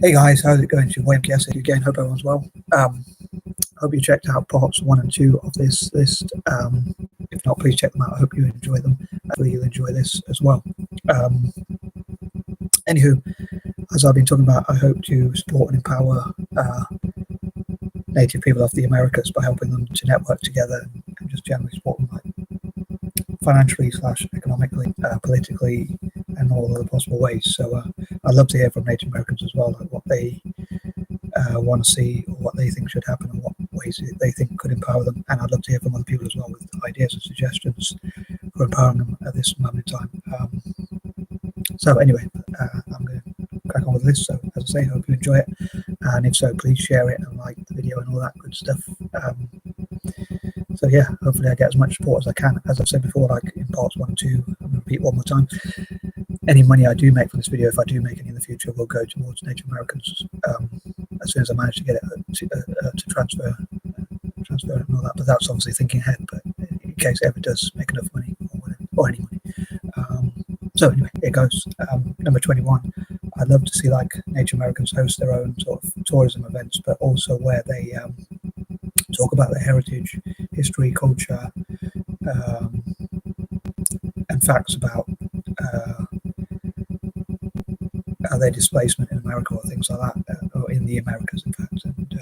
Hey guys, how's it going? It's your boy M.K.S. again. Hope everyone's well. Hope you checked out parts 1 and 2 of this list. If not, please check them out. I hope you enjoy them. Hopefully you'll enjoy this as well. Anywho, as I've been talking about, I hope to support and empower Native people of the Americas by helping them to network together and just generally support them, like financially / economically, politically, and all other possible ways. So I'd love to hear from Native Americans as well, like what they want to see or what they think should happen and what ways they think could empower them. And I'd love to hear from other people as well with ideas and suggestions for empowering them at this moment in time. So anyway, I'm going to crack on with this. So as I say, I hope you enjoy it, and if so, please share it and like the video and all that good stuff. So yeah, hopefully I get as much support as I can. As I've said before, like in parts 1 and 2, I'm going to repeat one more time. Any money I do make from this video, if I do make any in the future, will go towards Native Americans as soon as I manage to get it to transfer and all that. But that's obviously thinking ahead. But in case it ever does make enough money or whatever, or any money. So anyway, here goes. Number 21. I'd love to see like Native Americans host their own sort of tourism events, but also where they talk about their heritage, history, culture, and facts about their displacement in America or things like that, or in the Americas, in fact, and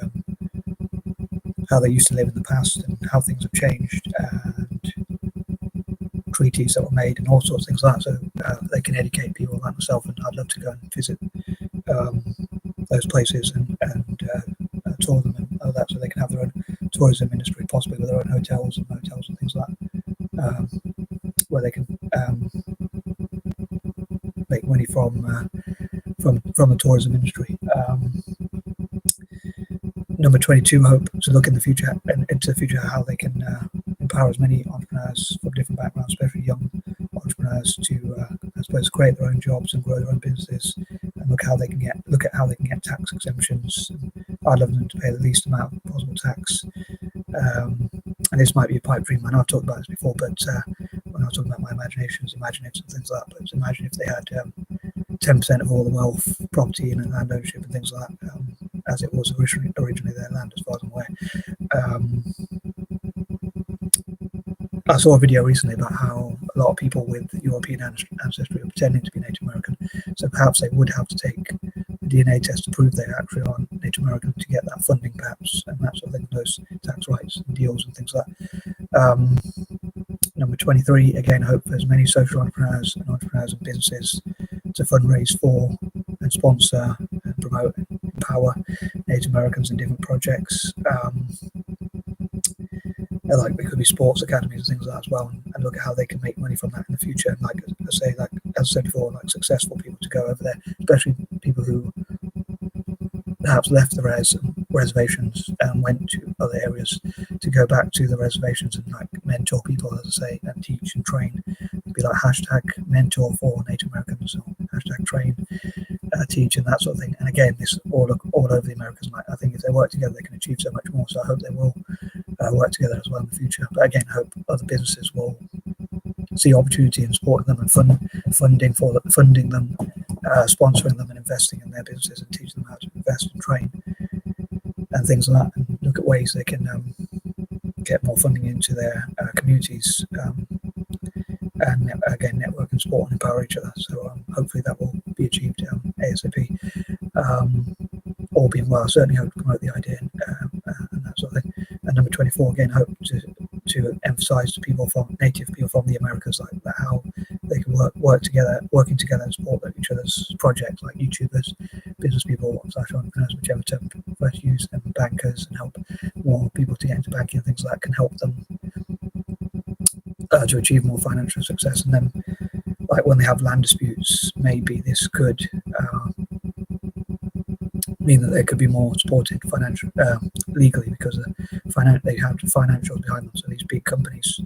how they used to live in the past and how things have changed, and treaties that were made and all sorts of things like that, so they can educate people like myself. And I'd love to go and visit those places and tour them and all that, so they can have their own tourism industry, possibly with their own hotels and motels and things like that, where they can make money from the tourism industry. Number 22, hope to look in the future and into the future how they can empower as many entrepreneurs from different backgrounds, especially young entrepreneurs, to I suppose create their own jobs and grow their own businesses, and look at how they can get tax exemptions. I'd love them to pay the least amount of possible tax. And this might be a pipe dream. I know I've talked about this before, but when I was talking about my imaginations and things like that, but imagine if they had 10% of all the wealth, property, and land ownership and things like that, as it was originally their land, as far as I'm aware. I saw a video recently about how a lot of people with European ancestry are pretending to be Native American, so perhaps they would have to take a DNA test to prove they actually are Native American to get that funding, perhaps, and that sort of thing, those tax rights and deals and things like that. Number 23, again, hope for as many social entrepreneurs and businesses to fundraise for and sponsor and promote and empower Native Americans in different projects. Like there could be sports academies and things like that as well, and look at how they can make money from that in the future. And like as I said before, like successful people to go over there, especially people who perhaps left the reservations and went to other areas, to go back to the reservations and like mentor people, as I say, and teach and train. It'd be like hashtag mentor for Native Americans or hashtag train, teach, and that sort of thing. And again, this all over the Americas. I think if they work together, they can achieve so much more. So I hope they will work together as well in the future. But again, I hope other businesses will see opportunity in supporting them and funding them, sponsoring them and investing in their businesses and teaching them how to invest and train and things like that, and look at ways they can get more funding into their communities, and again, network and support and empower each other. So hopefully that will be achieved ASAP. All being well, I certainly hope to promote the idea and that sort of thing. And number 24, again, hope to emphasize to native people from the Americas, like how they can working together and support each other's projects, like YouTubers, business people / entrepreneurs, whichever term first use, and bankers, and help more people to get into banking and things like that can help them to achieve more financial success. And then, like when they have land disputes, maybe this could mean that they could be more supported legally, because they have financials behind them. So these big companies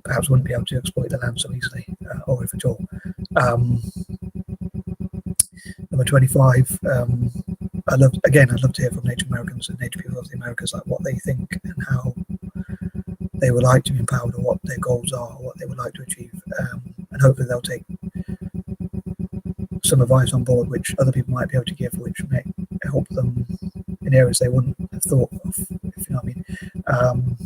perhaps wouldn't be able to exploit the land so easily, or if at all. Number 25. I'd love to hear from Native Americans and Native people of the Americas, like what they think and how they would like to be empowered, or what their goals are, or what they would like to achieve, and hopefully they'll take some advice on board which other people might be able to give, which may help them in areas they wouldn't have thought of, if you know what I mean.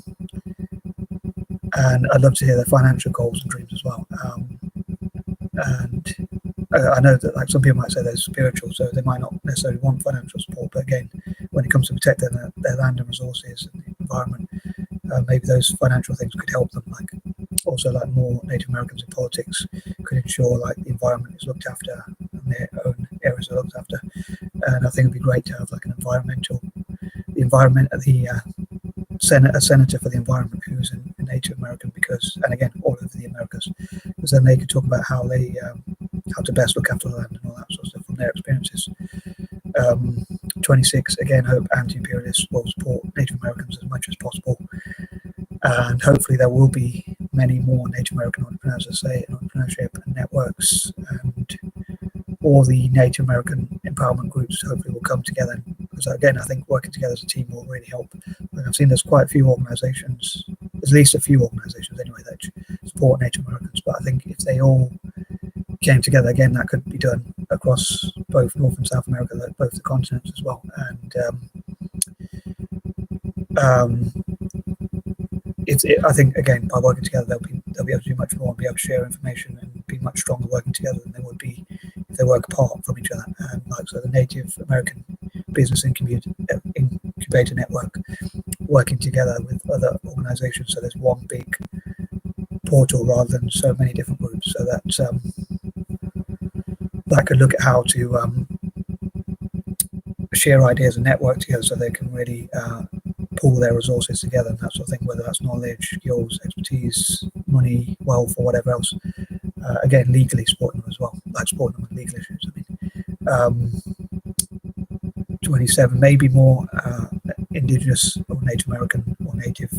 And I'd love to hear their financial goals and dreams as well. And I know that like some people might say they're spiritual, so they might not necessarily want financial support. But again, when it comes to protecting their land and resources and the environment, maybe those financial things could help them. Like also like more Native Americans in politics could ensure like the environment is looked after and their own areas are looked after. And I think it'd be great to have like a senator for the environment who's a Native American, because, and again, all over the Americas, because then they could talk about how they how to best look after the land and all that sort of stuff from their experiences. 26, again, hope anti-imperialists will support Native Americans as much as possible, and hopefully there will be many more Native American entrepreneurs, as I say, entrepreneurship and networks, and all the Native American empowerment groups hopefully will come together, because again, I think working together as a team will really help. Like I've seen there's quite a few organizations, there's at least a few organizations anyway that support Native Americans, but I think if they all came together, again, that could be done across both North and South America, like both the continents as well. And I think, again, by working together, they'll be able to do much more and be able to share information and be much stronger working together than they would be if they work apart from each other. And like so, the Native American Business Incubator Network working together with other organizations, so there's one big portal rather than so many different groups, so that that could look at how to share ideas and network together so they can really pool their resources together and that sort of thing, whether that's knowledge, skills, expertise, money, wealth, or whatever else. Again, legally supporting them as well, like supporting them with legal issues. I mean, 27, maybe more Indigenous or Native American or Native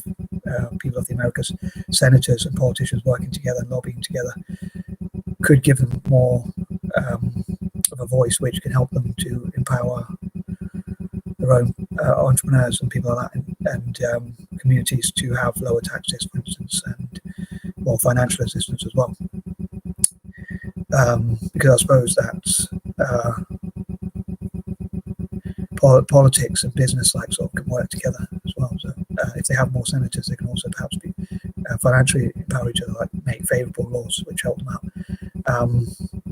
people of the Americas, senators and politicians working together and lobbying together could give them more of a voice, which can help them to empower their own entrepreneurs and people like that, and communities to have lower taxes, for instance, and more financial assistance as well. Because I suppose that politics and business like sort of can work together as well. So if they have more senators, they can also perhaps be financially empower each other, like make favourable laws which help them out.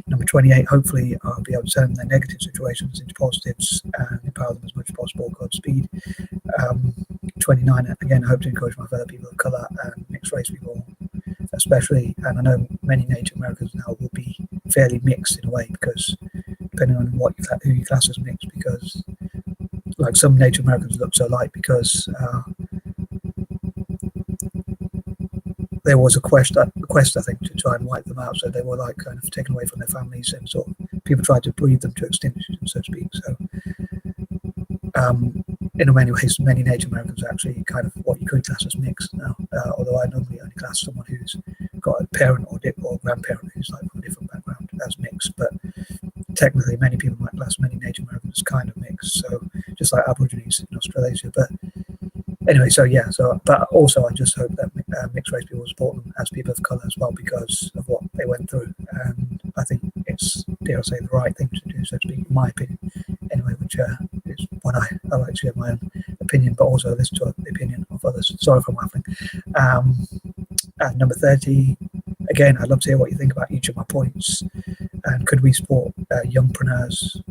Number 28, hopefully I'll be able to turn their negative situations into positives and empower them as much as possible. Godspeed. 29, again, I hope to encourage my fellow people of colour and mixed race people, especially, and I know many Native Americans now will be fairly mixed in a way, because depending on who you class as mixed, because like some Native Americans look so light because there was a quest, I think, to try and wipe them out. So they were like kind of taken away from their families, and sort of people tried to breed them to extinction, so to speak. So in many ways, many Native Americans are actually kind of what you could class as mixed now. Although I normally only class someone who's got a parent or grandparent who's like from a different background as mixed. But technically, many people might class many Native Americans as kind of mixed. So just like Aborigines in Australasia, but. Anyway, so yeah, but also I just hope that mixed race people support them as people of colour as well, because of what they went through. And I think it's, dare I say, the right thing to do, so to speak, in my opinion. Anyway, which is when I like to share my own opinion, but also listen to the opinion of others. Sorry for waffling. And number 30, again, I'd love to hear what you think about each of my points. And could we support young entrepreneurs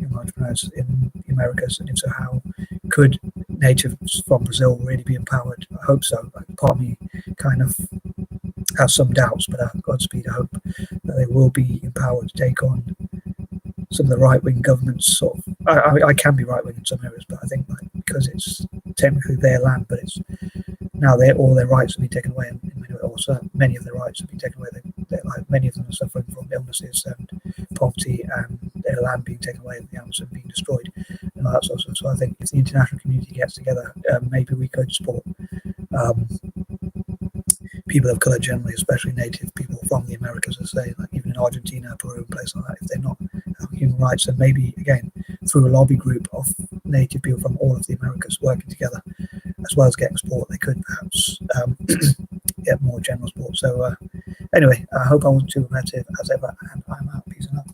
in the Americas? And if so, how? Could natives from Brazil really be empowered? I hope so. Part of me kind of has some doubts, but Godspeed, I hope that they will be empowered to take on some of the right-wing governments. Sort of, I can be right-wing in some areas, but I think because it's technically their land, but it's now all their rights have been taken away, and many of their rights have been taken away. Many of them are suffering from illnesses and poverty, and their land being taken away, and the Amazon being destroyed, and all that sort of stuff. So I think if the international community gets together, maybe we could support people of colour generally, especially native people from the Americas, as I say, like even in Argentina, Peru, and places like that, if they're not human rights, and maybe again through a lobby group of native people from all of the Americas working together, as well as getting support, they could perhaps get more general support. So anyway, I hope I wasn't too repetitive as ever, and I'm out. Peace and love.